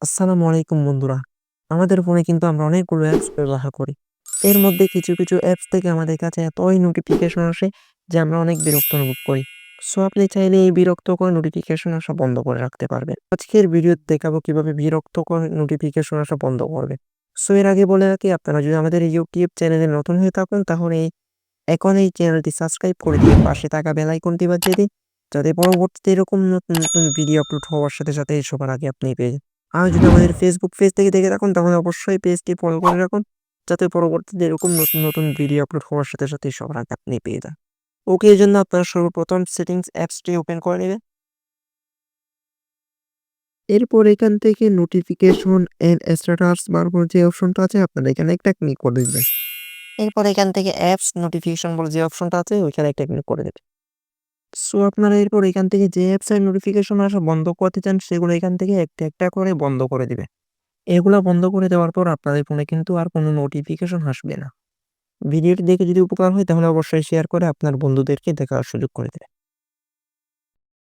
আসসালামু আলাইকুম বন্ধুরা। আমাদের ফোনে কিন্তু আমরা অনেকগুলো অ্যাপস ব্যবহার করি। এর মধ্যে কিছু অ্যাপস থেকে আমাদের কাছে এতই নোটিফিকেশন আসে যে আমরা অনেক বিরক্ত অনুভব করি। সো আপনি চাইলে এই বিরক্তকর নোটিফিকেশন আসা বন্ধ করে রাখতে পারবেন। আজকের ভিডিওতে দেখাবো কিভাবে বিরক্তকর নোটিফিকেশন আসা বন্ধ করবেন। সো এর আগে বলে রাখি, আপনারা যদি আমাদের এই ইউটিউব চ্যানেলে নতুন হয়ে থাকেন তাহলে এখন এই চ্যানেলটি সাবস্ক্রাইব করে দিয়ে পাশে থাকা বেল আইকনটি বাজিয়ে দিন, যাতে পরবর্তীতে এরকম নতুন ভিডিও আপলোড হওয়ার সাথে সবার আগে আপনি পেয়ে যান। আর যদি আমাদের ফেসবুক পেজ থেকে দেখে থাকুন তাহলে অবশ্যই পেজটি ফলো করে রাখুন, যাতে পরবর্তীতে এরকম নতুন ভিডিও আপলোড হওয়ার সাথে সবার আগে আপনি পেয়ে যান। ওকে, এর জন্য আপনারা সর্বপ্রথম সেটিংস অ্যাপসটি ওপেন করে নেবেন। এরপর এখান থেকে নোটিফিকেশন এন্ড স্ট্যাটাস বার বলে যে অপশনটা আছে, আপনারা এখানে একটা ক্লিক করে দিবেন। এরপর এখান থেকে অ্যাপস নোটিফিকেশন বলে যে অপশনটা আছে ওইখানে একটা ক্লিক করে দেবেন। সো আপনারা এরপর এখান থেকে যে অ্যাপস এর নোটিফিকেশন আসা বন্ধ করতে চান সেগুলো এখান থেকে একটা করে বন্ধ করে দিবেন। এগুলা বন্ধ করে দেওয়ার পর আপনাদের ফোনে কিন্তু আর কোনো নোটিফিকেশন আসবে না। ভিডিওটি দেখে যদি উপকার হয় তাহলে অবশ্যই শেয়ার করে আপনার বন্ধুদেরকে দেখার সুযোগ করে দেবেন।